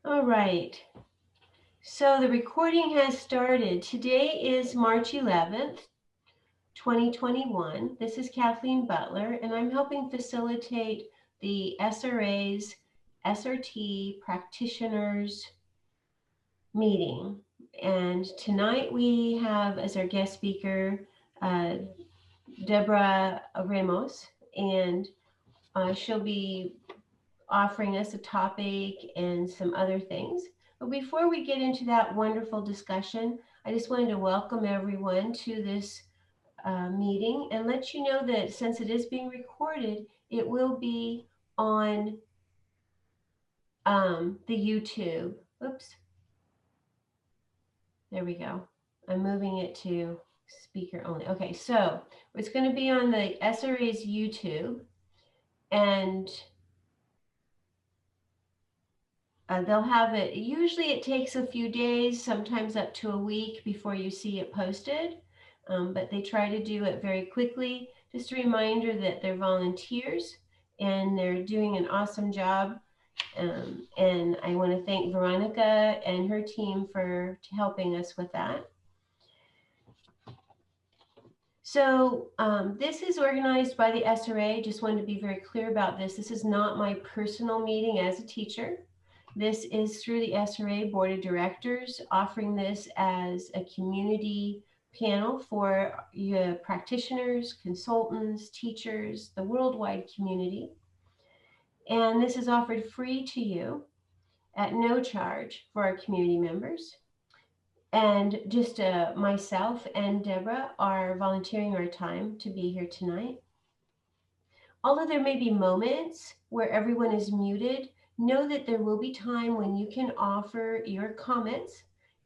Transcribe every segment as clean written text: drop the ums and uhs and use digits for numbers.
All right. So the recording has started. Today is March 11th, 2021. This is Kathleen Butler, and I'm helping facilitate the SRA's SRT practitioners meeting. And tonight we have as our guest speaker uh, Debora Ramos, and she'll be offering us a topic and some other things. But before we get into that wonderful discussion, I just wanted to welcome everyone to this meeting and let you know that since it is being recorded, it will be on the YouTube. Oops, there we go. I'm moving it to speaker only. Okay, so it's going to be on the SRA's YouTube, and they'll have it. Usually it takes a few days, sometimes up to a week before you see it posted, but they try to do it very quickly. Just a reminder that they're volunteers and they're doing an awesome job. And I want to thank Veronica and her team for helping us with that. So this is organized by the SRA. Just wanted to be very clear about this. This is not my personal meeting as a teacher. This is through the SRA Board of Directors, offering this as a community panel for practitioners, consultants, teachers, the worldwide community. And this is offered free to you at no charge for our community members. And just myself and Deborah are volunteering our time to be here tonight. Although there may be moments where everyone is muted, know that there will be time when you can offer your comments,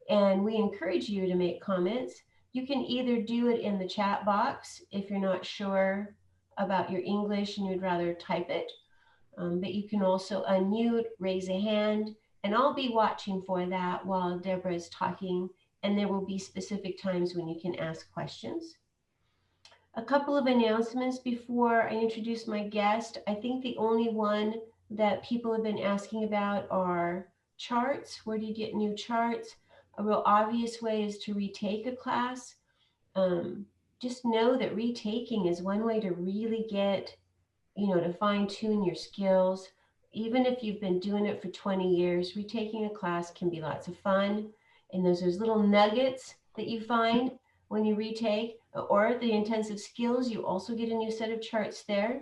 and we encourage you to make comments. You can either do it in the chat box if you're not sure about your English and you'd rather type it, but you can also unmute, raise a hand, and I'll be watching for that while Deborah is talking, and there will be specific times when you can ask questions. A couple of announcements before I introduce my guest. I think the only one that people have been asking about are charts. Where do you get new charts? A real obvious way is to retake a class. Just know that retaking is one way to really get, to fine tune your skills. Even if you've been doing it for 20 years, retaking a class can be lots of fun. And there's those little nuggets that you find when you retake, or the intensive skills, you also get a new set of charts there.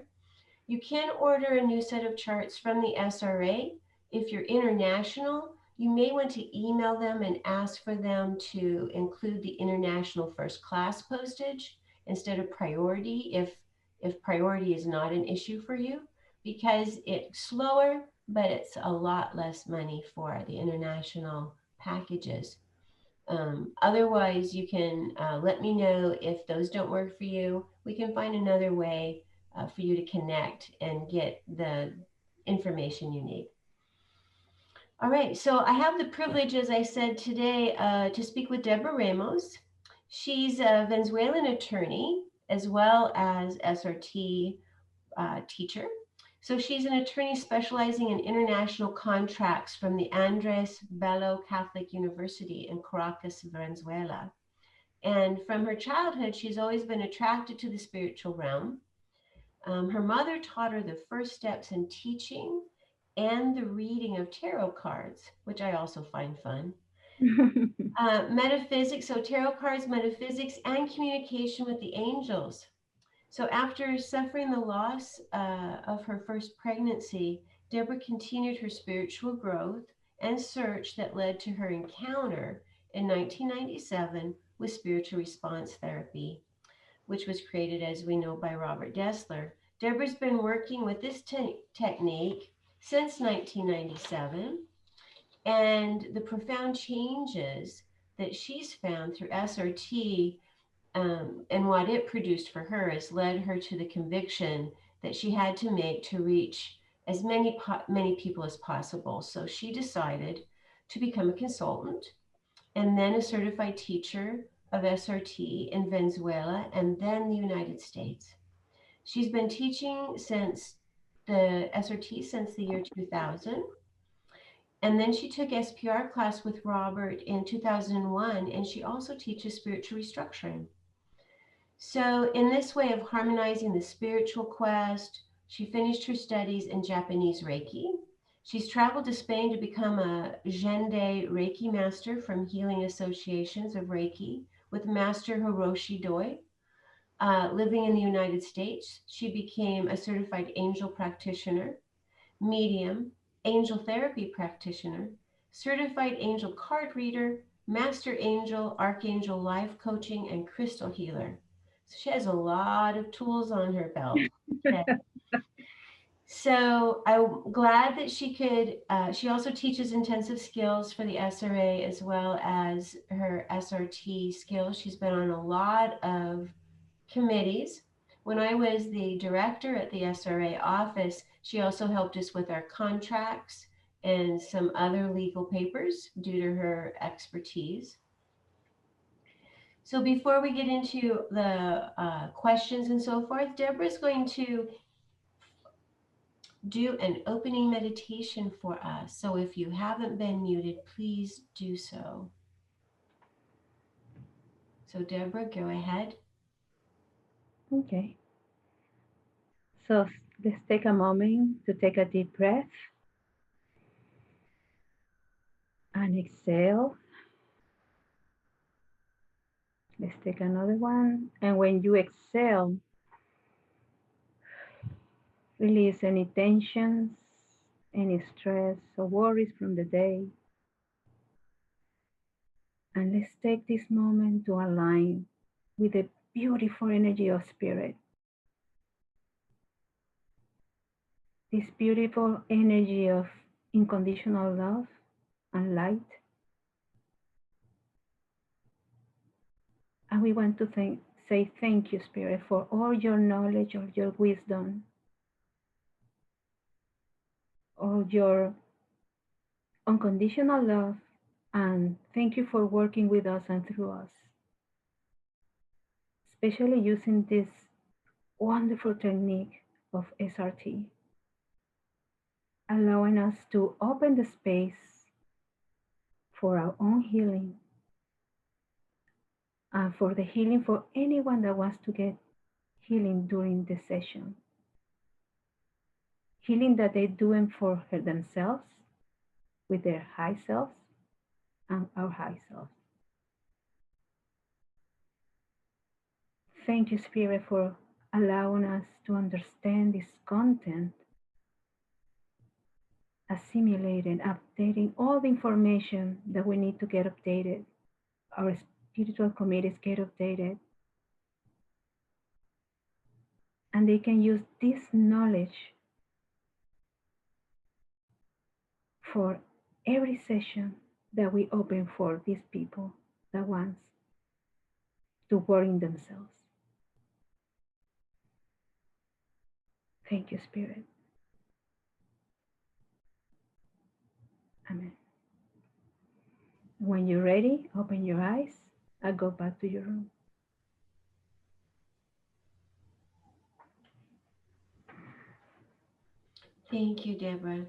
You can order a new set of charts from the SRA. If you're international, you may want to email them and ask for them to include the international first class postage instead of priority if priority is not an issue for you, because it's slower, but it's a lot less money for the international packages. Otherwise, you can let me know if those don't work for you. We can find another way for you to connect and get the information you need. All right, so I have the privilege, as I said today, to speak with Debora Ramos. She's a Venezuelan attorney as well as SRT teacher. So she's an attorney specializing in international contracts from the Andres Bello Catholic University in Caracas, Venezuela. And from her childhood, she's always been attracted to the spiritual realm. Her mother taught her the first steps in teaching and the reading of tarot cards, which I also find fun. Metaphysics, so tarot cards, metaphysics, and communication with the angels. So after suffering the loss of her first pregnancy, Debora continued her spiritual growth and search that led to her encounter in 1997 with spiritual response therapy, which was created, as we know, by Robert Dessler. Debora's been working with this technique since 1997, and the profound changes that she's found through SRT and what it produced for her has led her to the conviction that she had to make to reach as many people as possible. So she decided to become a consultant and then a certified teacher of SRT in Venezuela and then the United States. She's been teaching since the SRT since the year 2000. And then she took SPR class with Robert in 2001, and she also teaches spiritual restructuring. So in this way of harmonizing the spiritual quest, she finished her studies in Japanese Reiki. She's traveled to Spain to become a Gende Reiki master from Healing Associations of Reiki with Master Hiroshi Doi. Living in the United States, she became a certified angel practitioner, medium, angel therapy practitioner, certified angel card reader, master angel, archangel life coaching, and crystal healer. So she has a lot of tools on her belt. Okay. So I'm glad that she could, she also teaches intensive skills for the SRA as well as her SRT skills. She's been on a lot of committees. When I was the director at the SRA office, she also helped us with our contracts and some other legal papers due to her expertise. So before we get into the questions and so forth, Deborah is going to do an opening meditation for us. So if you haven't been muted, please do so. So Deborah, go ahead. Okay. So let's take a moment to take a deep breath and exhale. Let's take another one. And when you exhale, release any tensions, any stress or worries from the day. And let's take this moment to align with the beautiful energy of spirit. This beautiful energy of unconditional love and light. And we want to say thank you, Spirit, for all your knowledge, all your wisdom, all your unconditional love, and thank you for working with us and through us, especially using this wonderful technique of SRT, allowing us to open the space for our own healing and for the healing for anyone that wants to get healing during the session. Healing that they're doing for themselves with their high selves and our high selves. Thank you, Spirit, for allowing us to understand this content, assimilating, updating all the information that we need to get updated. Our spiritual committees get updated. And they can use this knowledge for every session that we open for these people that wants to work in themselves. Thank you, Spirit. Amen. When you're ready, open your eyes and go back to your room. Thank you, Deborah.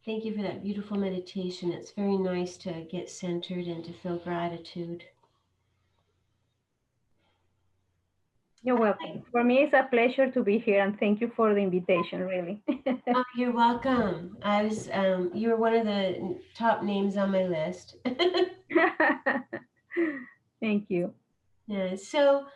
Thank you for that beautiful meditation. It's very nice to get centered and to feel gratitude. You're welcome. For me, it's a pleasure to be here, and thank you for the invitation, really. Oh, you're welcome. You were one of the top names on my list. Thank you. Yeah, so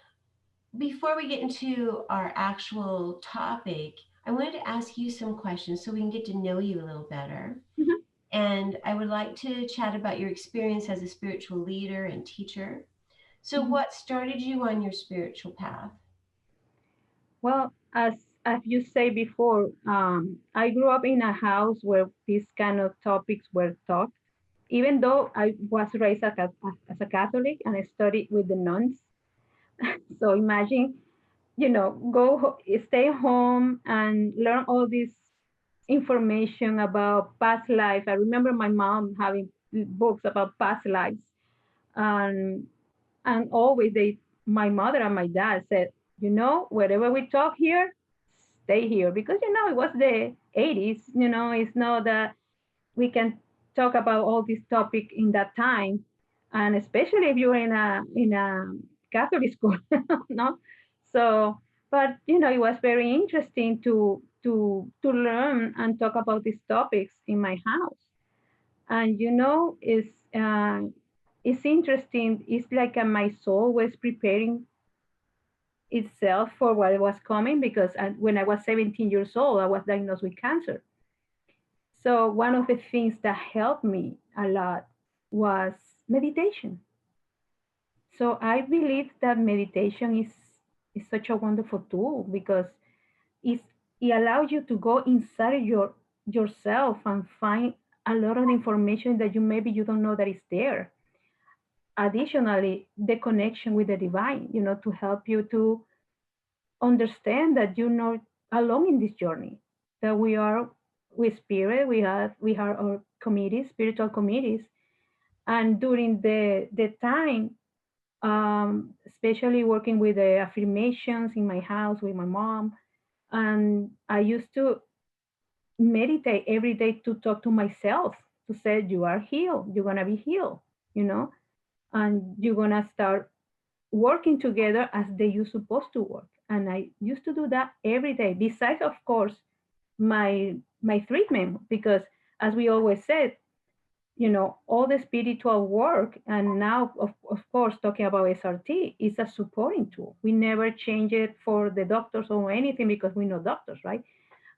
before we get into our actual topic, I wanted to ask you some questions so we can get to know you a little better. Mhm. And I would like to chat about your experience as a spiritual leader and teacher. So, Mhm. what started you on your spiritual path? Well, as you say before, I grew up in a house where these kind of topics were taught. Even though I was raised as a Catholic and I studied with the nuns, so imagine, stay home and learn all this information about past life. I remember my mom having books about past lives, and always my mother and my dad said, wherever we talk here, stay here because it was the 80s. It's not that we can talk about all this topic in that time, and especially if you're in a Catholic school, no. So, but it was very interesting to learn and talk about these topics in my house. And it's interesting. It's like my soul was preparing itself for what was coming because when I was 17 years old, I was diagnosed with cancer. So one of the things that helped me a lot was meditation. So I believe that meditation is such a wonderful tool because it's, it allows you to go inside yourself and find a lot of information that you don't know that is there. Additionally, the connection with the divine, to help you to understand that you're not alone in this journey, that we are with spirit, we have our committees, spiritual committees. And during the time, especially working with the affirmations in my house with my mom, and I used to meditate every day to talk to myself, to say you are healed, you're gonna be healed, you know and you're gonna start working together as they you supposed to work. And I used to do that every day, besides of course my treatment, because as we always said, all the spiritual work, and now of course talking about SRT is a supporting tool. We never change it for the doctors or anything because we know doctors, right?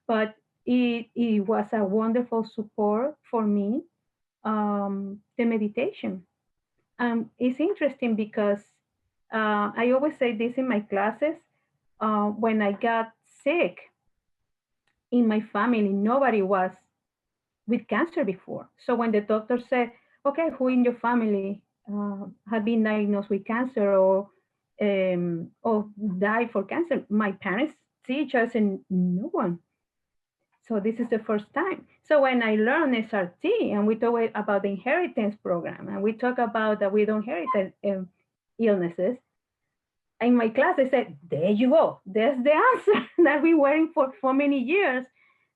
But it was a wonderful support for me, the meditation. It's interesting because I always say this in my classes. When I got sick in my family, nobody was with cancer before. So when the doctor said, okay, who in your family have been diagnosed with cancer or died for cancer, my parents see each other and no one. So this is the first time. So when I learned SRT and we talk about the inheritance program and we talk about that we don't inherit illnesses, in my class they said, there you go. There's the answer that we were for many years.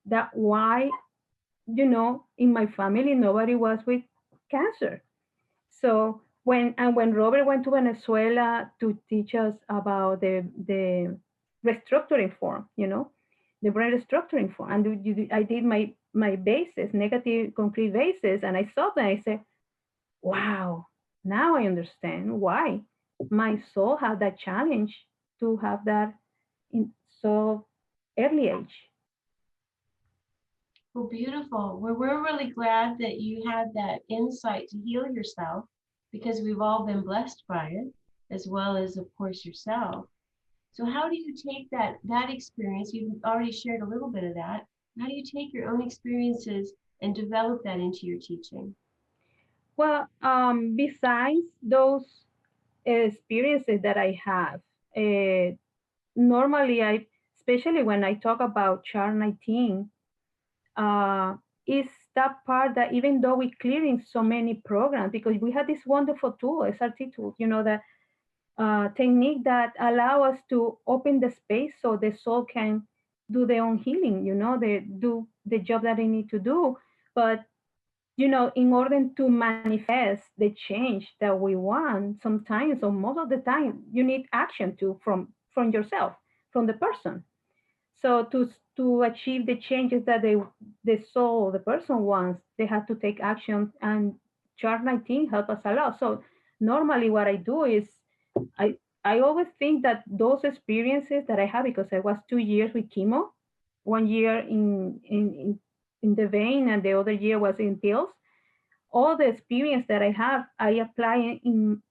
That why, in my family, nobody was with cancer. So when Robert went to Venezuela to teach us about the restructuring form, the brain restructuring form, and I did my basis, negative concrete basis, and I saw that I said, wow, now I understand why my soul had that challenge to have that in so early age. Well, beautiful. We're really glad that you had that insight to heal yourself because we've all been blessed by it, as well as, of course, yourself. So how do you take that experience? You've already shared a little bit of that. How do you take your own experiences and develop that into your teaching? Well, besides those experiences that I have, normally especially when I talk about chart 19, uh, is that part that even though we're clearing so many programs, because we have this wonderful tool, SRT tool, that technique that allow us to open the space so the soul can do their own healing, they do the job that they need to do. But in order to manifest the change that we want, sometimes or most of the time, you need action to from yourself, from the person. So to achieve the changes that the soul, the person wants, they have to take action. And chart 19 help us a lot. So normally what I do is I I always think that those experiences that I have, because I was 2 years with chemo, 1 year in the vein and the other year was in pills. All the experience that I have, I apply in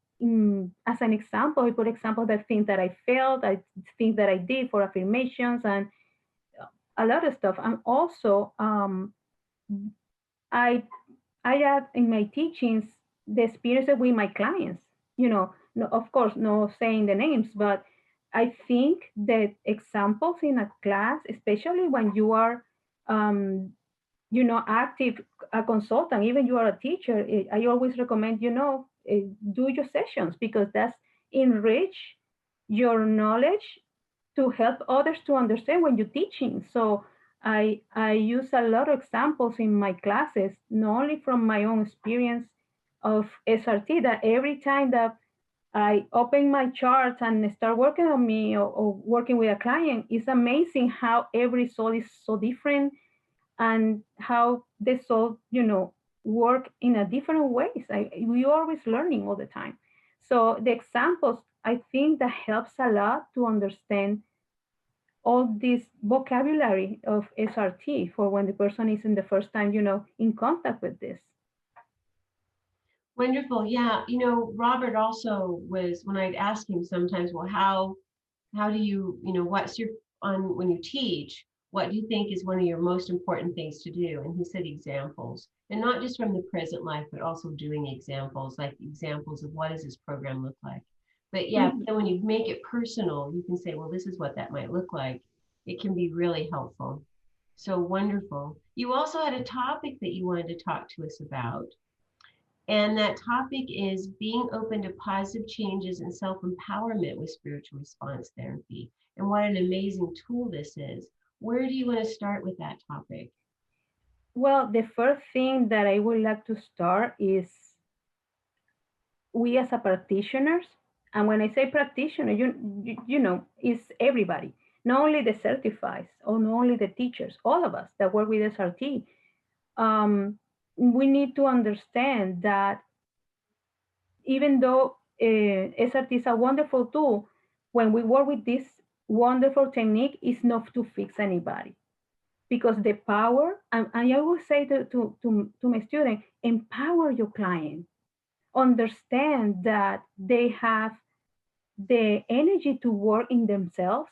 as an example. For example, the things that I felt, things that I did for affirmations and a lot of stuff. And also, I I add in my teachings the experiences with my clients. No, of course, no saying the names, but I think that examples in a class, especially when you are, active, a consultant, even you are a teacher, I always recommend, do your sessions because that's enrich your knowledge to help others to understand when you're teaching. So I use a lot of examples in my classes, not only from my own experience of SRT, that every time that I open my charts and start working on me, or working with a client, it's amazing how every soul is so different, and how the soul, work in a different ways. We always learning all the time. So the examples, I think that helps a lot to understand all this vocabulary of SRT for when the person is in the first time, in contact with this. Wonderful. Yeah. Robert also was, when I'd ask him sometimes, well, how do you, what's your, on when you teach, what do you think is one of your most important things to do? And he said examples, and not just from the present life, but also doing examples, like examples of what does this program look like? But yeah, Mhm. then when you make it personal, you can say, well, this is what that might look like. It can be really helpful. So wonderful. You also had a topic that you wanted to talk to us about. And that topic is being open to positive changes and self-empowerment with spiritual response therapy. And what an amazing tool this is. Where do you want to start with that topic? Well, the first thing that I would like to start is, we as a practitioners, and when I say practitioner, it's everybody, not only the certified or not only the teachers, all of us that work with SRT. We need to understand that even though SRT is a wonderful tool, when we work with this wonderful technique, it's not to fix anybody. Because the power, and I will say to my student, empower your client. Understand that they have the energy to work in themselves,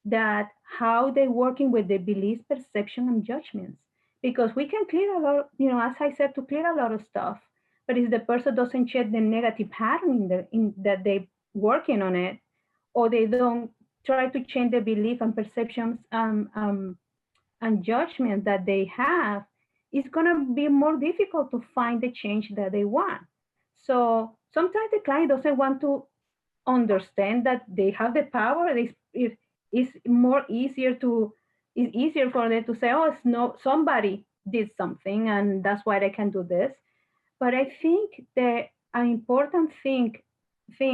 that how they're working with the beliefs, perception, and judgments. Because we can clear a lot, as I said, to clear a lot of stuff. But if the person doesn't check the negative pattern that they're working on it, or they don't try to change the belief and perceptions, and judgment that they have, it's going to be more difficult to find the change that they want. So sometimes the client doesn't want to understand that they have the power. It's more easier to, it's easier for them to say, oh, it's no, somebody did something and that's why they can do this. But I think the an important thing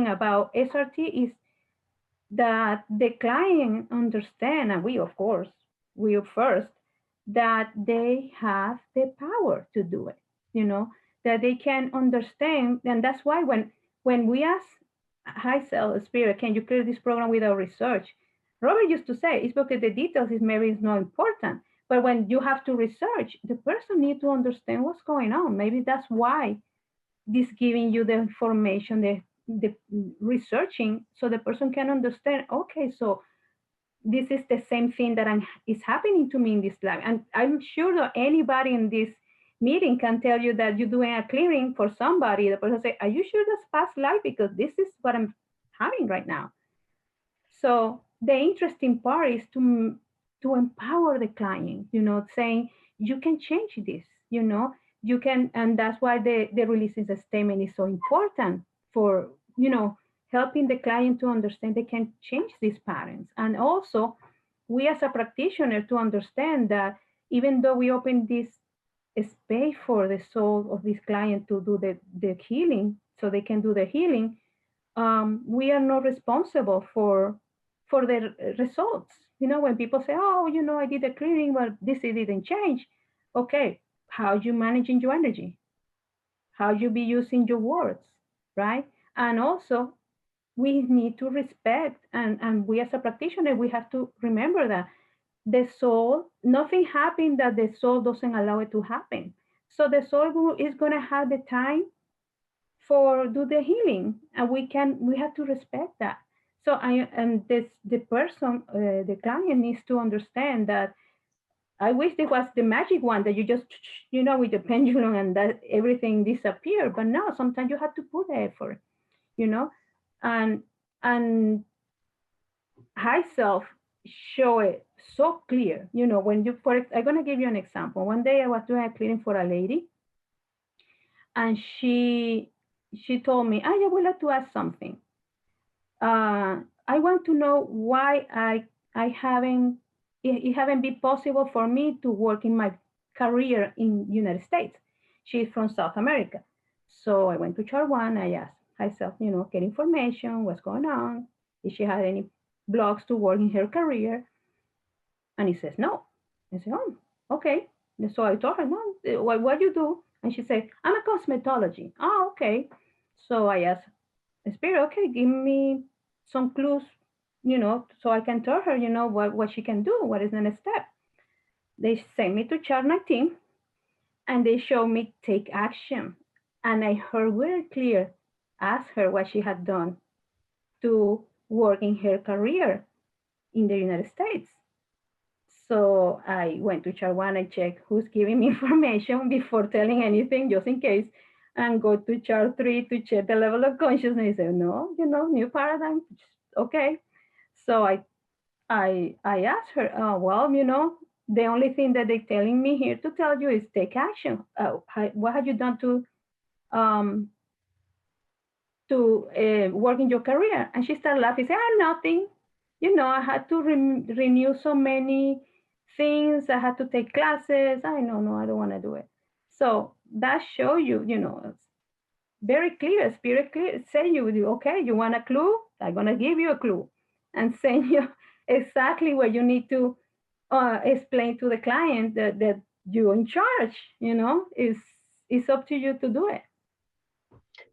about SRT is that the client understand, and we of course, we first, that they have the power to do it, that they can understand. And that's why when we ask high self spirit, can you clear this program without research? Robert used to say it's because the details is maybe is not important. But when you have to research, the person need to understand what's going on. Maybe that's why this giving you the information, the researching, so the person can understand, okay, so this is the same thing that is happening to me in this life. And I'm sure that anybody in this meeting can tell you that you're doing a clearing for somebody. The person say, are you sure that's past life? Because this is what I'm having right now. So the interesting part is to empower the client, saying you can change this, you can. And that's why the releasing statement is so important for, helping the client to understand they can change these patterns. And also we as a practitioner to understand that even though we open this space for the soul of this client to do the healing, so they can do the healing, we are not responsible for the results. When people say, "Oh, I did a clearing, but this it didn't change." Okay, how you managing your energy? How you be using your words, right? And also, we need to respect, and we as a practitioner, we have to remember that the soul, nothing happened that the soul doesn't allow it to happen. So the soul is gonna have the time for do the healing, and we have to respect that. So the person, the client needs to understand that I wish there was the magic one that you just, with the pendulum and that everything disappear. But no, sometimes you have to put the effort, you know and and high self show it so clear. When I'm going to give you an example. One day I was doing a cleaning for a lady, and she told me, I would like to ask something. I want to know why it haven't been possible for me to work in my career in United States. She's from South America. So I went to chart one. I asked myself, get information, what's going on, if she had any blogs to work in her career. And he says, no. I said, oh, okay. And so I told her, no, what do you do? And she said, I'm a cosmetology. Oh, okay. So I asked Spirit, okay, give me some clues, so I can tell her, what she can do, what is the next step. They sent me to chart 19 and they showed me take action. And I heard very clear, ask her what she had done to work in her career in the United States. So I went to chart one, I checked who's giving me information before telling anything, just in case, and go to chart 3 to check the level of consciousness. I said, no, new paradigm. Okay. So I asked her, well, the only thing that they're telling me here to tell you is take action. What have you done um, to work in your career? And she started laughing, said, nothing. I had to renew so many things. I had to take classes. No, I don't want to do it. So that show you, very clear, spirit clear, say you, okay, you want a clue? I'm going to give you a clue and send you exactly what you need to explain to the client that you're in charge, it's up to you to do it.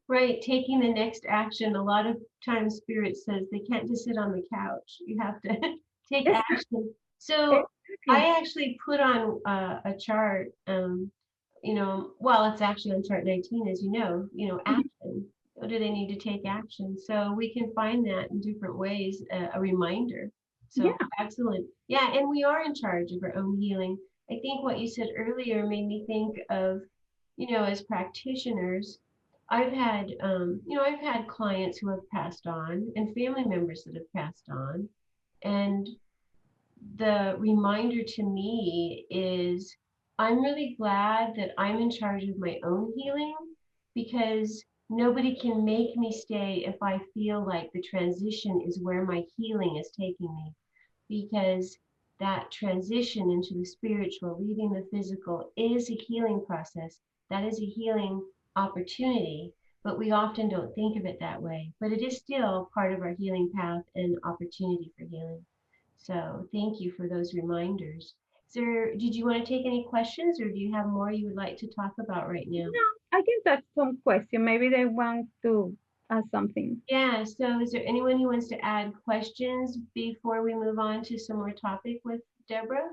Right, taking the next action. A lot of times Spirit says they can't just sit on the couch. You have to take action. So I actually put on a chart, well, it's actually on chart 19, as you know, action. What do they need to take action? So we can find that in different ways, a reminder. So excellent. Yeah, and we are in charge of our own healing. I think what you said earlier made me think of, as practitioners, I've had clients who have passed on and family members that have passed on. And the reminder to me is I'm really glad that I'm in charge of my own healing, because nobody can make me stay if I feel like the transition is where my healing is taking me, because that transition into the spiritual, leaving the physical, is a healing process. That is a healing opportunity, but we often don't think of it that way. But it is still part of our healing path and opportunity for healing. So thank you for those reminders. Did you want to take any questions, or do you have more you would like to talk about right now? No, I can touch some question. Maybe they want to ask something. Yeah, so is there anyone who wants to add questions before we move on to some more topic with Debora?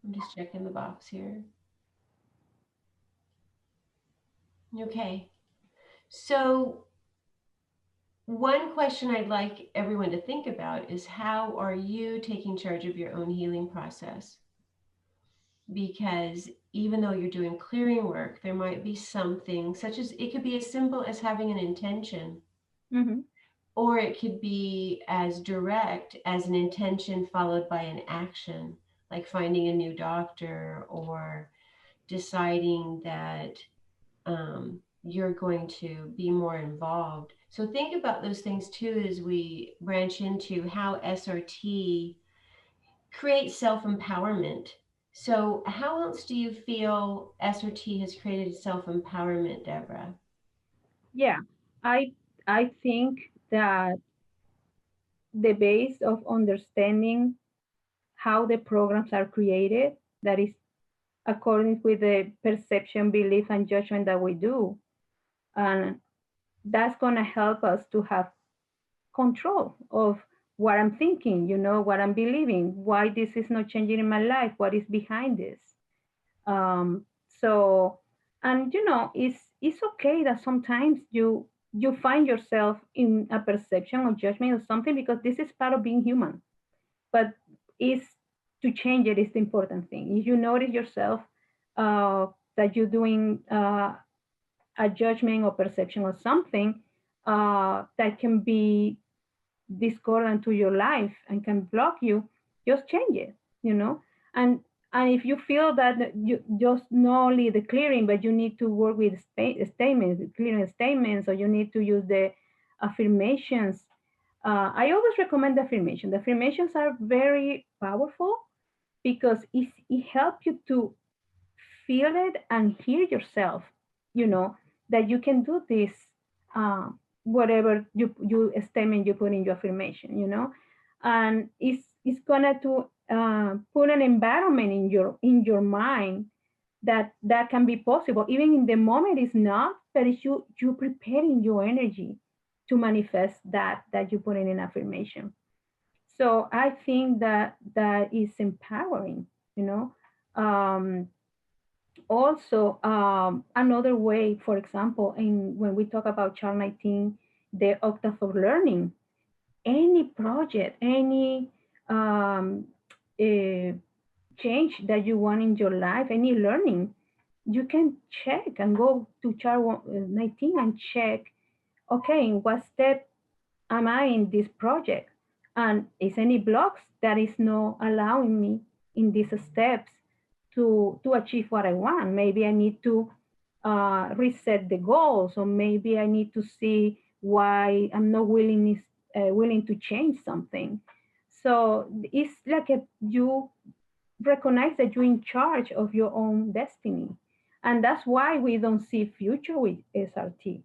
I'm just checking the box here. Okay, so one question I'd like everyone to think about is, how are you taking charge of your own healing process? Because even though you're doing clearing work, there might be something, such as, it could be as simple as having an intention, or it could be as direct as an intention followed by an action, like finding a new doctor or deciding that you're going to be more involved. So think about those things too as we branch into how SRT creates self-empowerment. So how else do you feel SRT has created self-empowerment, Debora? Yeah, I I think that the base of understanding how the programs are created, that is according with the perception, belief, and judgment that we do, and that's going to help us to have control of what I'm thinking, what I'm believing, why this is not changing in my life, what is behind this. So, and it's okay that sometimes you find yourself in a perception or judgment of something, because this is part of being human. But it's to change it is the important thing. If you notice yourself that you're doing a judgment or perception of something that can be discordant to your life and can block you, just change it, and if you feel that you just not only the clearing, but you need to work with statements, clearing statements, or you need to use the affirmations. I always recommend affirmation. The affirmations are very powerful because it helps you to feel it and hear yourself, you know, that you can do this, uh, whatever you statement you put in your affirmation, and it's gonna to put an environment in your mind that can be possible. Even in the moment it's not, but it's you preparing your energy to manifest that you put in an affirmation. So I think that is empowering, you know. Also, another way, for example, when we talk about chart 19, the octave of learning, any project, any um, uh, change that you want in your life, any learning, you can check and go to chart 19 and check, okay, in what step am I in this project? And is any blocks that is not allowing me in these steps to achieve what I want? Maybe I need to reset the goals, or maybe I need to see why I'm not willing to change something. So it's like you recognize that you're in charge of your own destiny. And that's why we don't see future with SRT,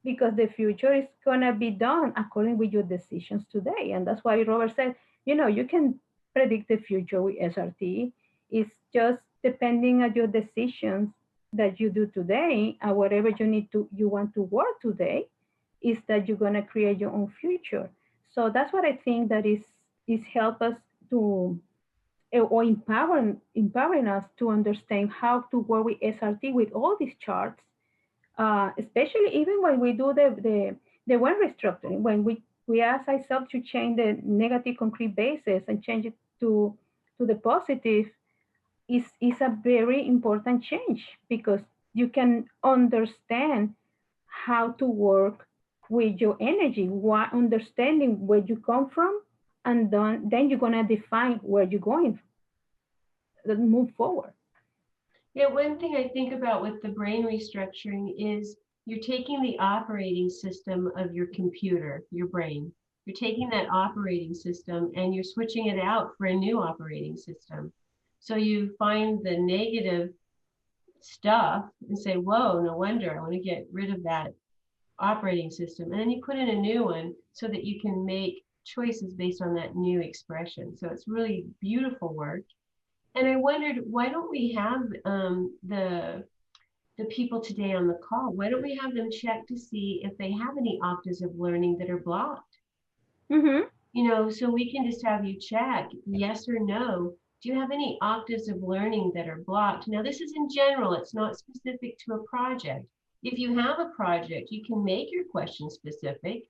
because the future is going to be done according with your decisions today. And that's why Robert said, you can predict the future with SRT. It's just depending on your decisions that you do today, and whatever you want to work today, is that you're going to create your own future. So that's what I think that is help us to, or empowering us to understand how to work with SRT with all these charts, especially even when we do the one restructuring, when we ask ourselves to change the negative concrete basis and change it to the positive, is a very important change, because you can understand how to work with your energy, understanding where you come from, and then you're gonna define where you're going, move forward. Yeah, one thing I think about with the brain restructuring is you're taking the operating system of your computer, your brain. You're taking that operating system and you're switching it out for a new operating system. So you find the negative stuff and say, whoa, no wonder I want to get rid of that operating system. And then you put in a new one so that you can make choices based on that new expression. So it's really beautiful work. And I wondered, why don't we have the people today on the call? Why don't we have them check to see if they have any octaves of learning that are blocked? Mm-hmm. So we can just have you check yes or no. Do you have any octaves of learning that are blocked? Now, this is in general, it's not specific to a project. If you have a project, you can make your question specific.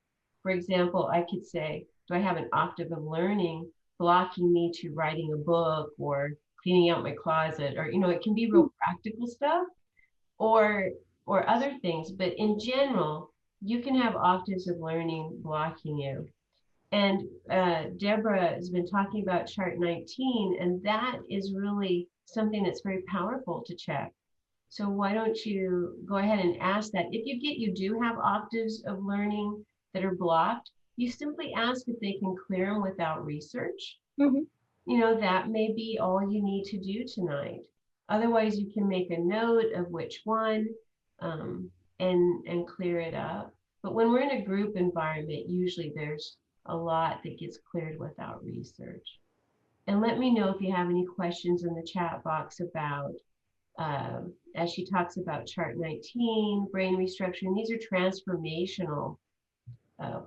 For example, I could say, do I have an octave of learning blocking me to writing a book or cleaning out my closet? Or, it can be real practical stuff or other things. But in general, you can have octaves of learning blocking you. And Deborah has been talking about chart 19, and that is really something that's very powerful to check. So why don't you go ahead and ask that? If you do have octaves of learning that are blocked, you simply ask if they can clear them without research. Mm-hmm. That may be all you need to do tonight. Otherwise, you can make a note of which one, um, and clear it up. But when we're in a group environment, usually there's a lot that gets cleared without research. And let me know if you have any questions in the chat box about, as she talks about chart 19, brain restructuring. These are transformational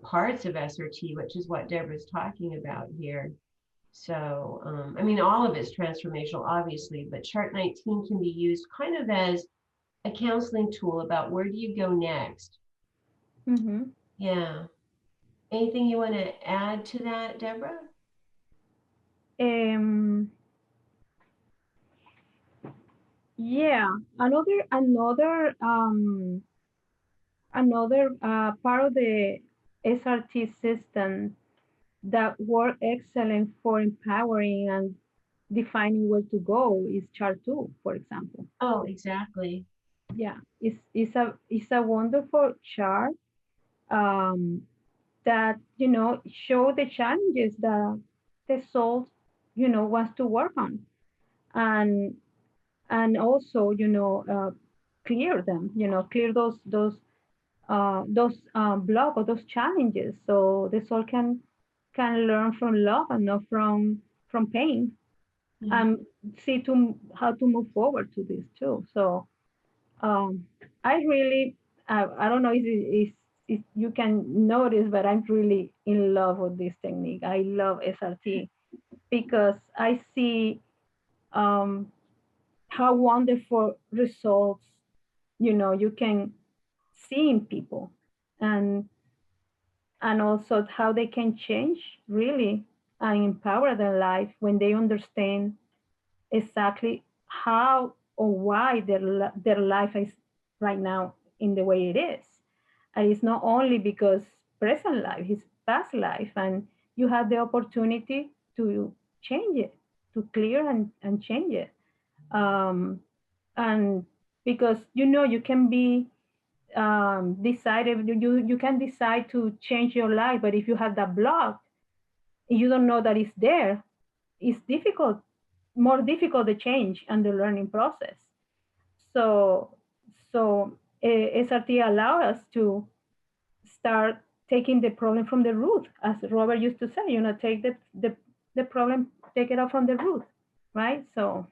parts of SRT, which is what Deborah's talking about here. So, all of it's transformational, obviously, but chart 19 can be used kind of as a counseling tool about where do you go next. Mm-hmm. Yeah. Anything you want to add to that, Deborah? Um, yeah, another part of the SRT system that work excellent for empowering and defining where to go is chart 2, for example. Oh, exactly. Yeah, it's a wonderful chart. that, show the challenges that the soul, wants to work on, and also, clear them, clear those block or those challenges, so the soul can learn from love and not from pain, and see to how to move forward to this too. So um, I really, I don't know if you can notice, but I'm really in love with this technique. I love SRT because I see um, how wonderful results, you can see in people, and also how they can change really and empower their life when they understand exactly how or why their life is right now in the way it is. And it's not only because present life, it's past life, and you have the opportunity to change it, to clear and change it. Um, and because you can be decided, you can decide to change your life, but if you have that block, you don't know that it's there, it's difficult, more difficult to change and the learning process. So, SRT allow us to start taking the problem from the root, as Robert used to say. Take the problem, take it out from the root, right? So,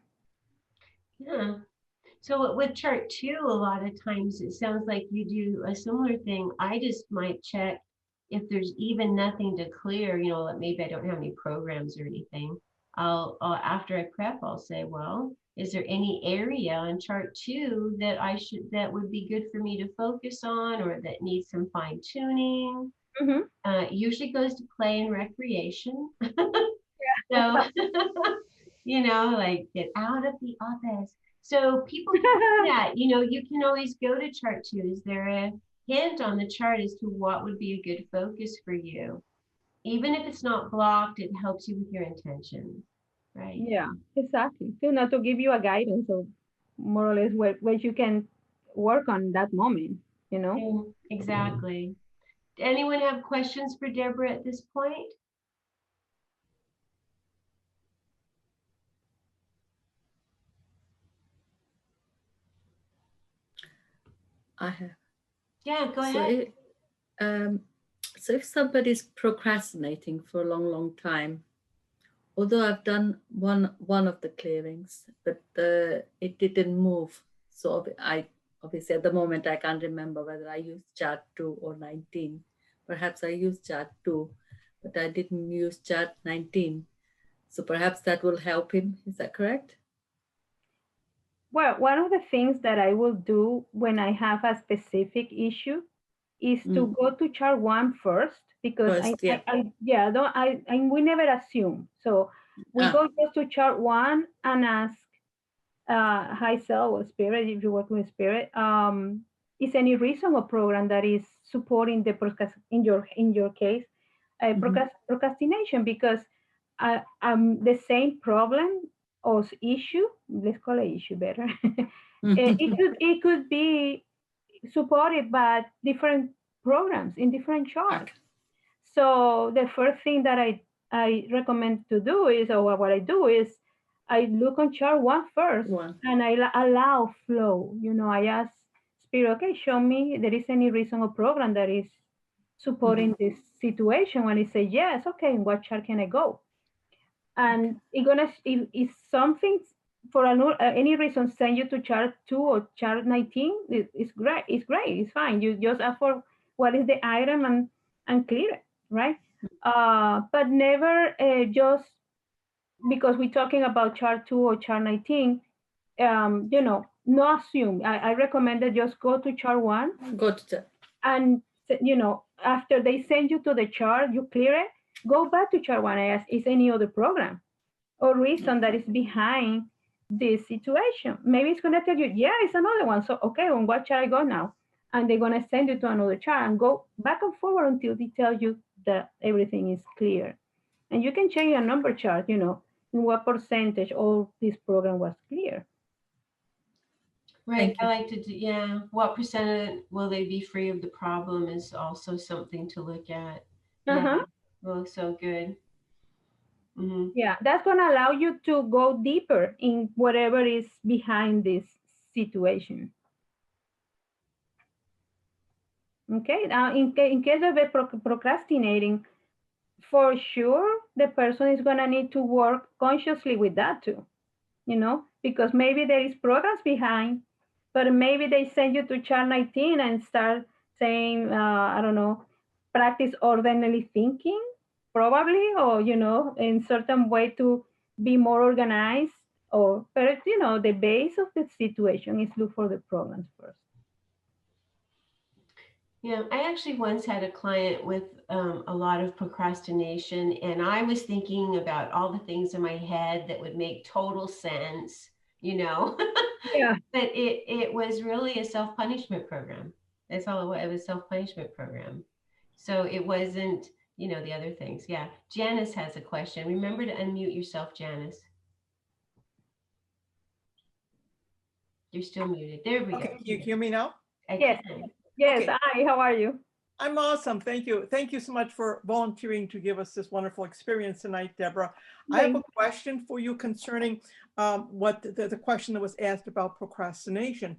Yeah. So with chart two, a lot of times it sounds like you do a similar thing. I just might check if there's even nothing to clear, like maybe I don't have any programs or anything. I'll after I prep, I'll say, well, is there any area on chart two that that would be good for me to focus on or that needs some fine tuning? mhm. Usually goes to play and recreation. So, like get out of the office. So people can do that. You can always go to chart two. Is there a hint on the chart as to what would be a good focus for you? Even if it's not blocked, it helps you with your intentions, right? Yeah, exactly. To give you a guidance of more or less what you can work on that moment, you know? Yeah, exactly. Anyone have questions for Deborah at this point? I have. Yeah, go So ahead. um, so if somebody's procrastinating for a long, long time, although I've done one of the clearings, but it didn't move. So I obviously at the moment I can't remember whether I used chart 2 or 19. Perhaps I used chart 2, but I didn't use chart 19. So perhaps that will help him. Is that correct? Well, one of the things that I will do when I have a specific issue is to Mm. go to chart one first, because First, yeah. yeah, don't we never assume. So we Ah, go just to chart one and ask, high self or spirit, if you work with spirit, is any reason or program that is supporting the in your case, mhm. procrastination, because the same problem or issue, let's call it issue better. It could be supported by different programs in different charts. Okay. So the first thing that I recommend to do is, or what I do is, I look on chart one first, One. and I allow flow. I ask Spirit, okay, show me there is any reason or program that is Mhm. supporting this situation. When it says yes, okay, in what chart can I go? Okay. And if something for any reason send you to chart 2 or chart 19, it's great, it's fine. You just ask for what is the item, and clear it, right? But never just because we're talking about chart 2 or chart 19, no assume. I recommend that just go to chart 1, Go to chart. and after they send you to the chart, you clear it, go back to chart 1 and ask, is any other program or reason that is behind this situation? Maybe it's going to tell you, yeah, it's another one. So, okay, on what chart I go now? And they're going to send you to another chart and go back and forward until they tell you that everything is clear. And you can change your number chart, in what percentage all this program was clear. Right. Thank I you. like to do, yeah. What percent will they be free of the problem is also something to look at. Uh-huh. Oh, so good. Mm-hmm. Yeah, that's going to allow you to go deeper in whatever is behind this situation. Okay, now in case of a procrastinating, for sure, the person is going to need to work consciously with that too, because maybe there is programs behind, but maybe they send you to chart 19 and start saying, I don't know, practice orderly thinking, probably, or, in certain way to be more organized. But, the base of the situation is look for the programs first. Yeah, I actually once had a client with a lot of procrastination, and I was thinking about all the things in my head that would make total sense, Yeah. But it was really a self-punishment program. That's all it was. It was a self-punishment program. So it wasn't, the other things. Yeah. Janice has a question. Remember to unmute yourself, Janice. You're still muted. There we go. Okay, can you hear me now? Yes. Can. Yes. Okay. Hi, how are you? I'm awesome. Thank you. Thank you so much for volunteering to give us this wonderful experience tonight, Deborah. I have a question for you concerning what the question that was asked about procrastination.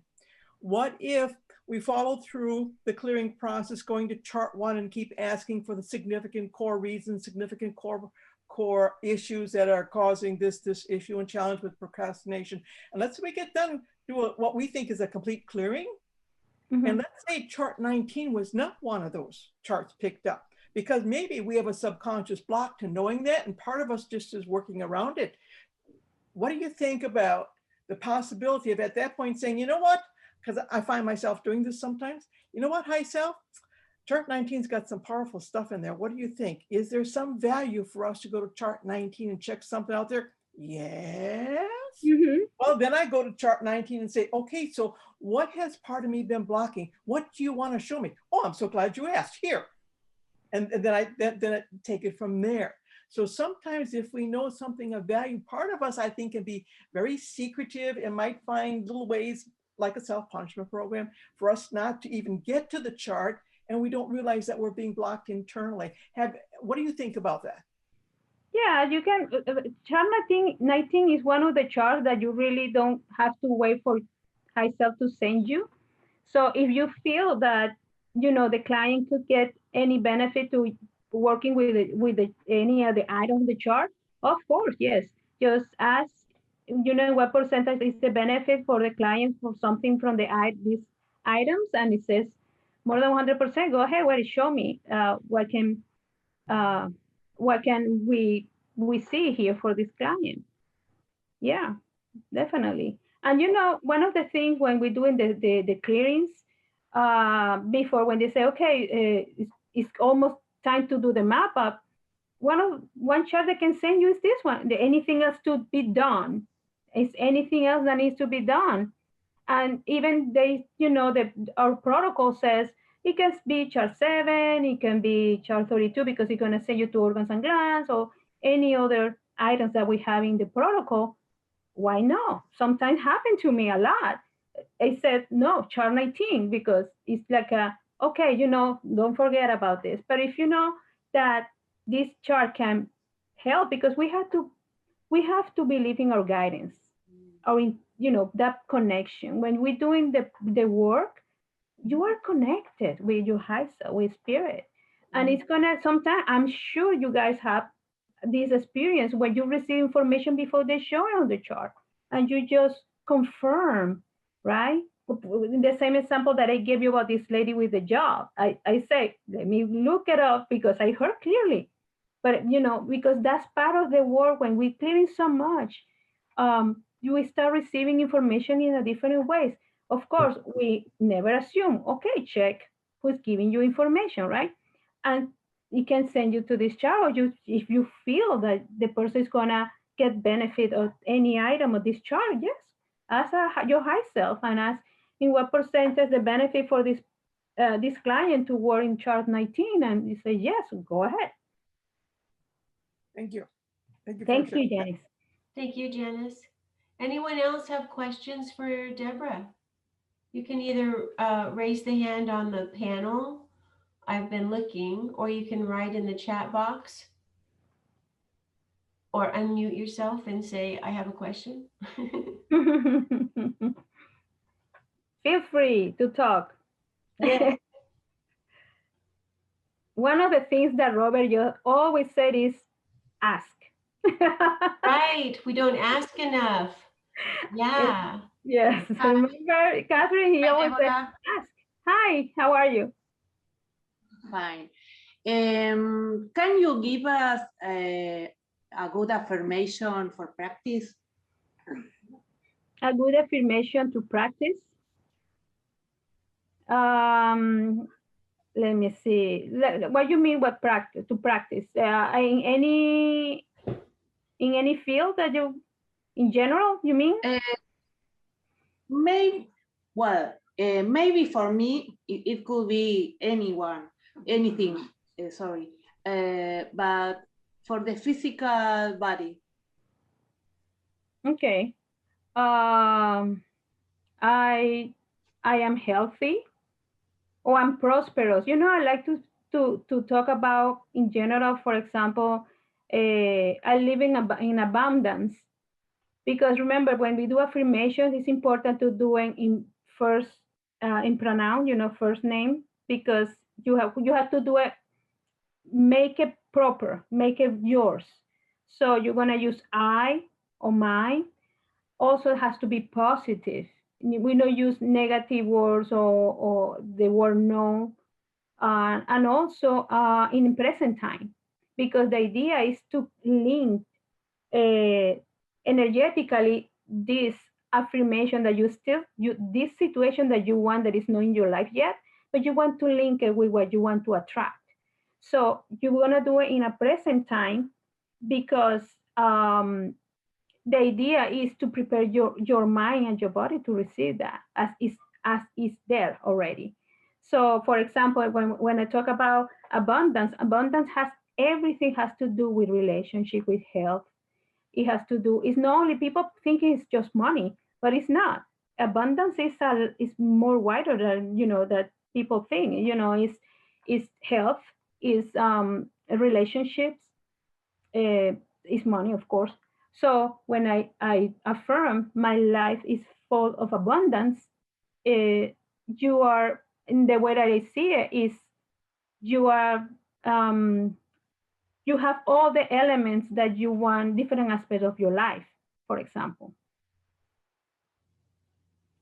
What if we follow through the clearing process, going to chart 1 and keep asking for the significant core reasons, significant core issues that are causing this issue and challenge with procrastination. And let's say we get done, do what we think is a complete clearing. Mm-hmm. And let's say chart 19 was not one of those charts picked up, because maybe we have a subconscious block to knowing that, and part of us just is working around it. What do you think about the possibility of at that point saying, you know what, because I find myself doing this sometimes, you know what, high self, chart 19's got some powerful stuff in there. What do you think? Is there some value for us to go to chart 19 and check something out there? Yes. Mm-hmm. Well, then I go to chart 19 and say, okay, so what has part of me been blocking? What do you want to show me? Oh, I'm so glad you asked. Here. And then I take it from there. So sometimes if we know something of value, part of us, I think, can be very secretive and might find little ways, like a self-punishment program, for us not to even get to the chart, and we don't realize that we're being blocked internally. What do you think about that? Yeah, you can. Chart 19 is one of the charts that you really don't have to wait for high self to send you. So if you feel that the client could get any benefit to working with any of the items of the chart, of course, yes. Just ask, what percentage is the benefit for the client for something from these items, and it says more than 100%. Go ahead, show me what can we see here for this client. Yeah, definitely. And one of the things when we're doing the clearings, before, when they say, okay, it's almost time to do the map up, one chart they can send you is this one. Anything else to be done? Is anything else that needs to be done? And even our protocol says it can be chart 7, it can be chart 32, because it's going to send you to organs and glands, or any other items that we have in the protocol. Why not? Sometimes happen to me a lot. I said, no, chart 19, because it's like okay, don't forget about this. But if you know that this chart can help, because we have to believe in our guidance, or in, that connection. When we're doing the work, you are connected with your high self, with spirit. And it's gonna, sometimes, I'm sure you guys have this experience when you receive information before they show it on the chart, and you just confirm, right? In the same example that I gave you about this lady with the job, I say, let me look it up, because I heard clearly. But because that's part of the work. When we're clearing so much, you will start receiving information in a different ways. Of course, we never assume, okay, check who's giving you information, right? And it can send you to this chart, or if you feel that the person is gonna get benefit of any item of this chart, yes, ask your high self and ask in what percentage the benefit for this client to work in chart 19, and you say yes, go ahead. Thank you. Thank you, Janice. Thank you, Janice. Anyone else have questions for Deborah? You can either raise the hand on the panel, I've been looking, or you can write in the chat box or unmute yourself and say, I have a question. Feel free to talk. Yeah. One of the things that Robert just always said is ask. Right. We don't ask enough. Yeah. Yes. Hi, Remember, Catherine, he hi, always said, Debora. ask. Hi, how are you? Fine. Can you give us a good affirmation for practice? A good affirmation to practice. Let me see. What do you mean by practice? To practice in any field that you, in general, you mean? Maybe, well, maybe for me, it could be anything, sorry. But for the physical body. Okay. I am healthy or I'm prosperous. You know, I like to talk about in general. For example, I live in abundance, because remember, when we do affirmations, it's important to do it in first in pronoun. You know, first name, because you have to do it, make it proper, make it yours. So you're gonna use I or my. Also, it has to be positive. We don't use negative words or the word no. And also in present time, because the idea is to link energetically this affirmation that this situation that you want that is not in your life yet, but you want to link it with what you want to attract. So you're going to do it in a present time, because the idea is to prepare your mind and your body to receive that as is there already. So for example, when I talk about abundance has everything has to do with relationship, with health. It has to do, it's not only, people think it's just money, but it's not. Abundance is more wider than, that people think. Is health, is relationships, is money, of course. So when I affirm my life is full of abundance, you are, in the way that I see it, is you are, you have all the elements that you want, different aspects of your life, for example.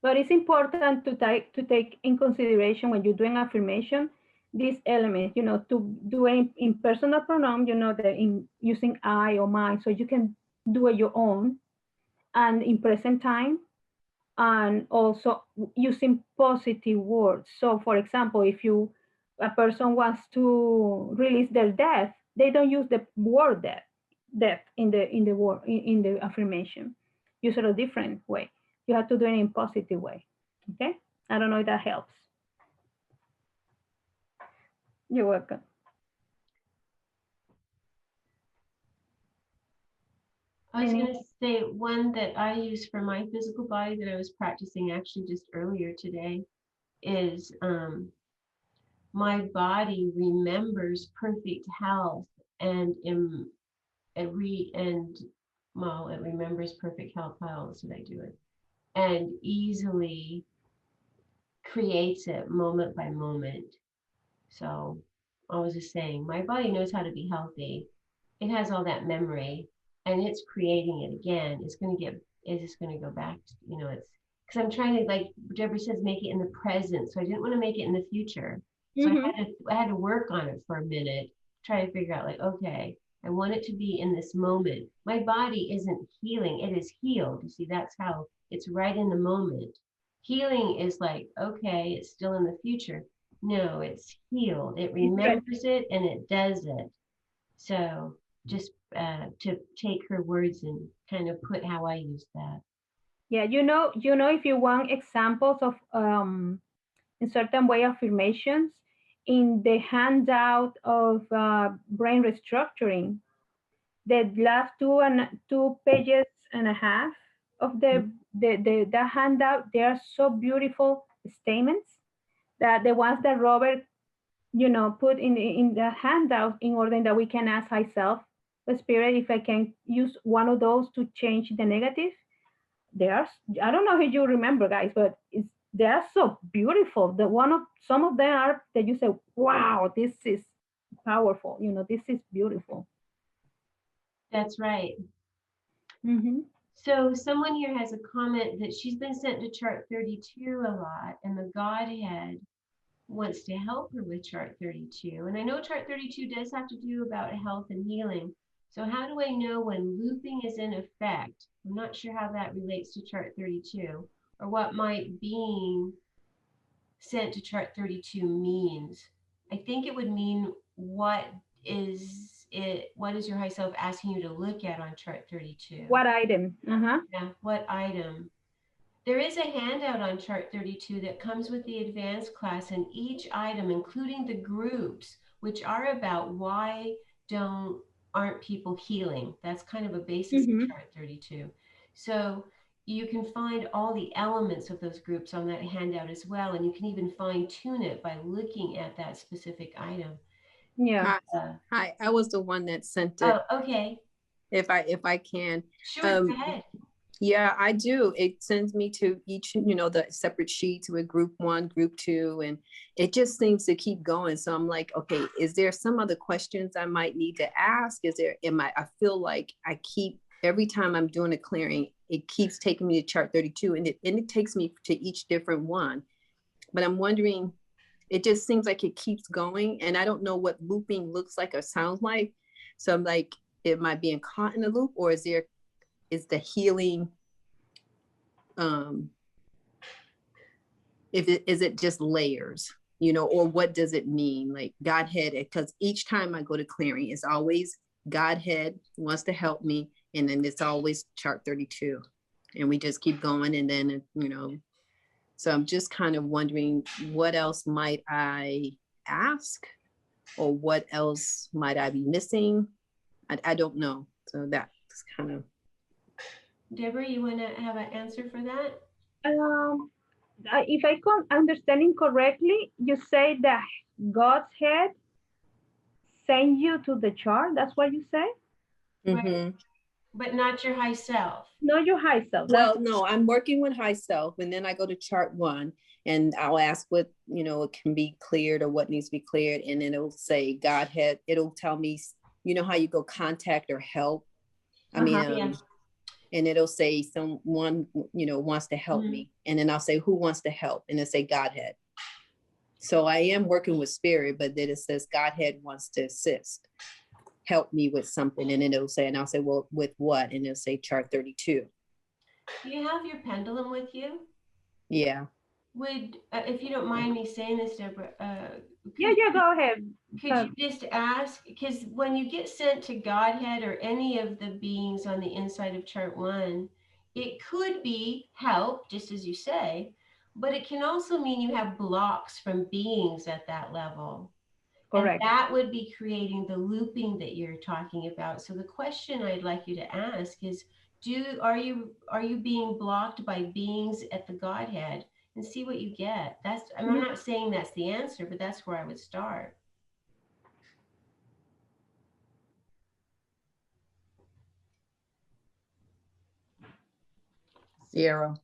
But it's important to take in consideration when you're doing affirmation, these elements, to do it in personal pronoun, in using I or my, so you can do it your own, and in present time, and also using positive words. So for example, if a person wants to release their death, they don't use the word death in the word in the affirmation. Use it a different way. You have to do it in a positive way. Okay, I don't know if that helps. You're welcome. I was going to say one that I use for my physical body that I was practicing actually just earlier today is my body remembers perfect health and it remembers perfect health. How else did I do it? And easily creates it moment by moment. So I was just saying, my body knows how to be healthy. It has all that memory, and it's creating it again. It's just going to go back. It's because I'm trying to, like Deborah says, make it in the present. So I didn't want to make it in the future. So I had to work on it for a minute, try to figure out, like, okay, I want it to be in this moment. My body isn't healing, it is healed. You see, that's how it's right in the moment. Healing is like, okay, it's still in the future. No, it's healed. It remembers it and it does it. So just to take her words and kind of put how I use that. Yeah, if you want examples of in certain way affirmations, in the handout of brain restructuring, the last 2 pages and a half of the handout, they are so beautiful statements, that the ones that Robert put in the handout in order that we can ask ourselves, Spirit, if I can use one of those to change the negative. I don't know if you remember, guys, but they are so beautiful. Some of them are that you say, wow, this is powerful. This is beautiful. That's right. Mm-hmm. So someone here has a comment that she's been sent to chart 32 a lot, and the Godhead wants to help her with chart 32. And I know chart 32 does have to do about health and healing. So how do I know when looping is in effect? I'm not sure how that relates to chart 32, or what might being sent to chart 32 means. I think it would mean what is your high self asking you to look at on chart 32? What item? Uh-huh. Yeah, what item? There is a handout on chart 32 that comes with the advanced class, and each item, including the groups, which are about why aren't people healing. That's kind of a basis of chart 32. So you can find all the elements of those groups on that handout as well, and you can even fine tune it by looking at that specific item. Yeah. Hi, I was the one that sent it. Oh, okay. If I can. Sure, go ahead. Yeah, I do. It sends me to each, the separate sheets with group 1, group 2, and it just seems to keep going. So I'm like, okay, is there some other questions I might need to ask? I feel like every time I'm doing a clearing, it keeps taking me to chart 32 and it takes me to each different one. But I'm wondering, it just seems like it keeps going and I don't know what looping looks like or sounds like. So I'm like, am I being caught in a loop, or is the healing, is it just layers, or what does it mean? Like Godhead, because each time I go to clearing, it's always Godhead wants to help me. And then it's always chart 32 and we just keep going. And then, so I'm just kind of wondering what else might I ask, or what else might I be missing? I don't know. So that's kind of. Deborah, you want to have an answer for that? If I can understanding correctly, you say that God's head send you to the chart. That's what you say? Right. But not your high self. Not your high self. Well, no, I'm working with high self, and then I go to chart 1 and I'll ask what, it can be cleared or what needs to be cleared. And then it'll say Godhead, it'll tell me, how you go contact or help. Yeah. And it'll say someone, wants to help me. And then I'll say, who wants to help? And it'll say Godhead. So I am working with spirit, but then it says Godhead wants to assist, help me with something. And then it'll say, and I'll say, well, with what? And it'll say chart 32. Do you have your pendulum with you? Yeah. Would, if you don't mind me saying this, Deborah. Yeah, go ahead. Could you just ask, because when you get sent to Godhead or any of the beings on the inside of chart 1, it could be help, just as you say, but it can also mean you have blocks from beings at that level. Correct. And that would be creating the looping that you're talking about. So the question I'd like you to ask is, are you being blocked by beings at the Godhead? And see what you get. I'm not saying that's the answer, but that's where I would start. Zero.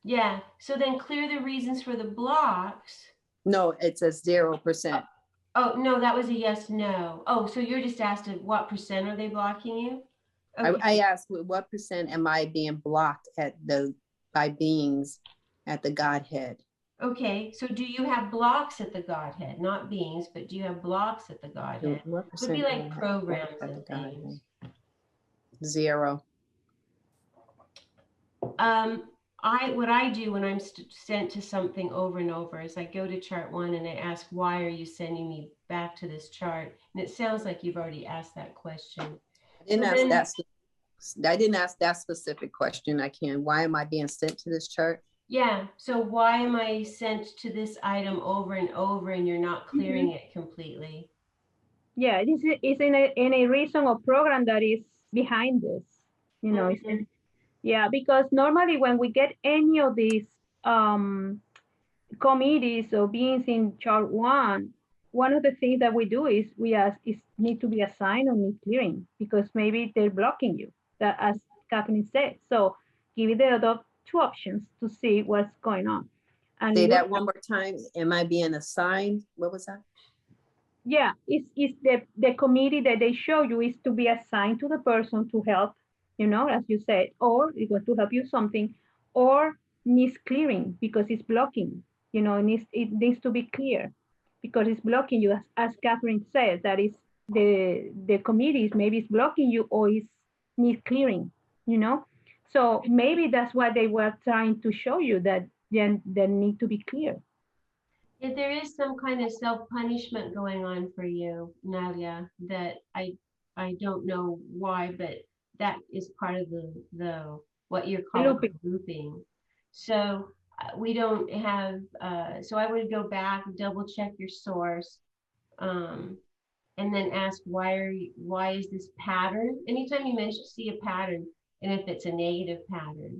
Yeah. So then clear the reasons for the blocks. No, it says 0%. Oh, no, that was a yes, no. Oh, so you're just asked what percent are they blocking you? Okay. I asked, what percent am I being blocked by beings at the Godhead? Okay, so do you have blocks at the Godhead? Not beings, but do you have blocks at the Godhead? What It would be like programs and things. 0. What I do when I'm sent to something over and over is I go to chart 1 and I ask, why are you sending me back to this chart? And it sounds like you've already asked that question. I didn't ask that specific question. Why am I being sent to this chart? Yeah. So why am I sent to this item over and over and you're not clearing it completely? Yeah, it's in a reason or program that is behind this. Yeah, because normally when we get any of these committees or beings in chart 1, one of the things that we do is we ask is need to be assigned or need clearing because maybe they're blocking you, that as Kathleen said. So give it the other two options to see what's going on. And Say look, that one more time. Am I being assigned? What was that? yeah, it's the committee that they show you is to be assigned to the person to help, as you said, or it was to help you something, or needs clearing because it's blocking, it needs to be clear because it's blocking you, as Catherine says, that is the committees maybe it's blocking you or it's needs clearing, So maybe that's what they were trying to show you that they need to be clear. If there is some kind of self-punishment going on for you, Nadia, that I don't know why, but that is part of the what you're calling looping. So we don't have, so I would go back, double check your source, and then ask why is this pattern? Anytime you see a pattern, and if it's a negative pattern,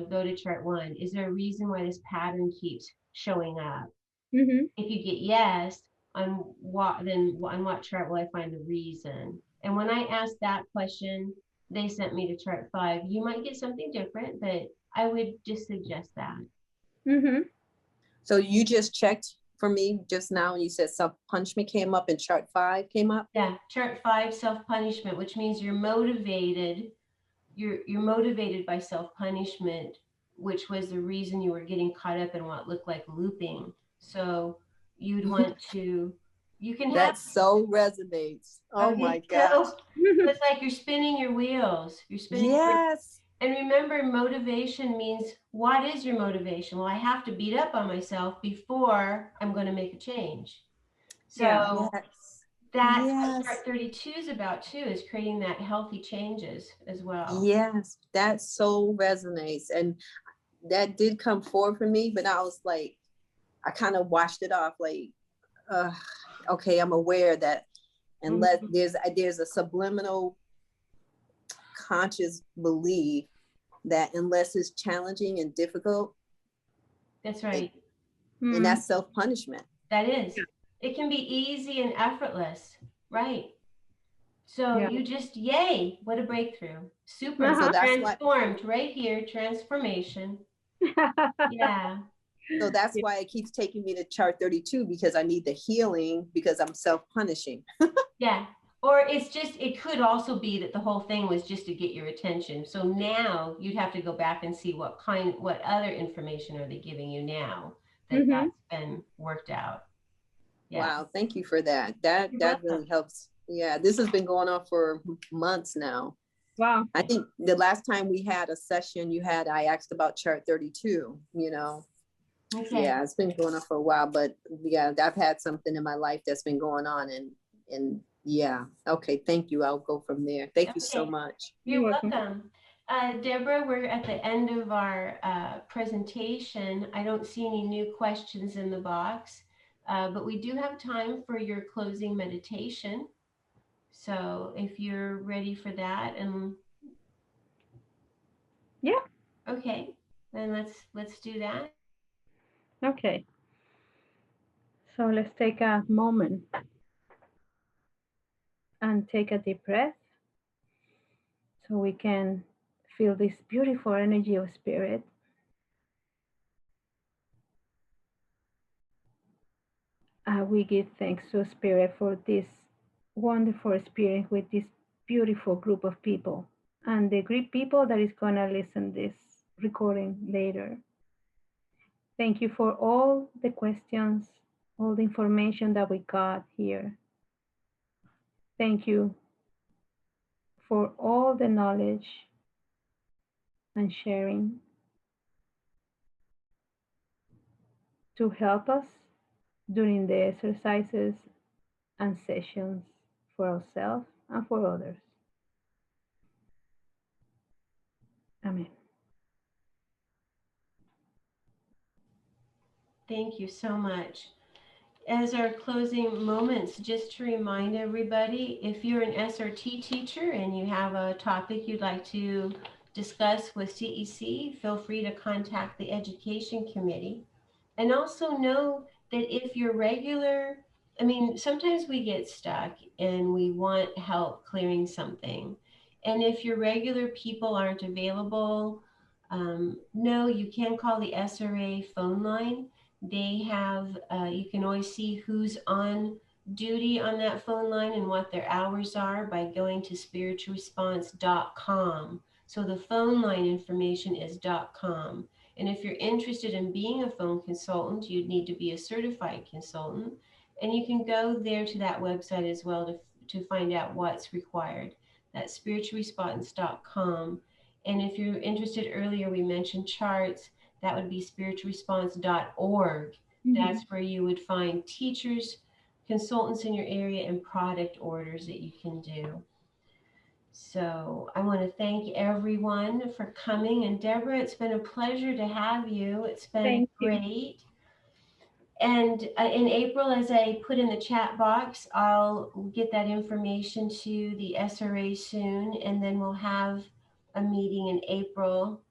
go to chart 1. Is there a reason why this pattern keeps showing up? Mm-hmm. If you get yes on what, then on what chart will I find the reason? And when I asked that question, they sent me to chart 5. You might get something different, but I would just suggest that. Mm-hmm. So you just checked for me just now and you said self-punishment came up and chart 5 came up? Yeah, chart 5, self-punishment, which means you're motivated. You're motivated by self-punishment, which was the reason you were getting caught up in what looked like looping. So you'd want to, you can have. That so resonates. Oh my gosh. So it's like you're spinning your wheels. You're spinning. Yes. And remember, motivation means, what is your motivation? Well, I have to beat up on myself before I'm going to make a change. So yes. that's what chart 32 is about too, is creating that healthy changes as well. Yes, that so resonates. And that did come forward for me, but I was like, I kind of washed it off like, okay, I'm aware that unless there's a subliminal conscious belief that unless it's challenging and difficult. That's right. And that's self-punishment. That is. It can be easy and effortless, right? So you just, yay, what a breakthrough. Super. So that's transformed right here, transformation. Yeah. So that's why it keeps taking me to chart 32, because I need the healing because I'm self-punishing. Yeah. Or it's just, it could also be that the whole thing was just to get your attention. So now you'd have to go back and see what other information are they giving you now that that's been worked out. Yeah. Wow. Thank you for that. That really helps. Yeah. This has been going on for months now. Wow. I think the last time we had a session I asked about chart 32, Okay. Yeah, it's been going on for a while, but yeah, I've had something in my life that's been going on and yeah. Okay. Thank you. I'll go from there. Thank you so much. You're welcome. Deborah, we're at the end of our presentation. I don't see any new questions in the box, but we do have time for your closing meditation. So if you're ready for that, and yeah. Okay, then let's do that. Okay. So let's take a moment and take a deep breath so we can feel this beautiful energy of spirit. We give thanks to Spirit for this wonderful experience with this beautiful group of people and the great people that is going to listen this recording later. Thank you for all the questions, all the information that we got here. Thank you for all the knowledge and sharing to help us during the exercises and sessions for ourselves and for others. Amen. Thank you so much. As our closing moments, just to remind everybody, if you're an SRT teacher and you have a topic you'd like to discuss with CEC, feel free to contact the Education Committee. And also know that if your regular I mean, sometimes we get stuck and we want help clearing something. And if your regular people aren't available, no, you can call the SRA phone line. They have, you can always see who's on duty on that phone line and what their hours are by going to spiritualresponse.com. So the phone line information is .com. And if you're interested in being a phone consultant, you'd need to be a certified consultant. And you can go there to that website as well to find out what's required. That's spiritualresponse.com. And if you're interested, earlier we mentioned charts, that would be spiritualresponse.org. Mhm. That's where you would find teachers, consultants in your area, and product orders that you can do. So I want to thank everyone for coming. And Deborah, it's been a pleasure to have you. It's been Thank you. great. And in April, as I put in the chat box, I'll get that information to the SRA soon, and then we'll have a meeting in April,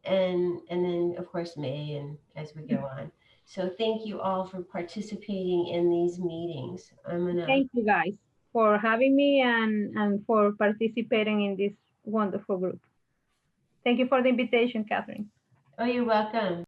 and then of course May, and as we go on. So thank you all for participating in these meetings. I'm gonna. Thank you guys for having me and for participating in this wonderful group. Thank you for the invitation, Catherine. Oh, you're welcome.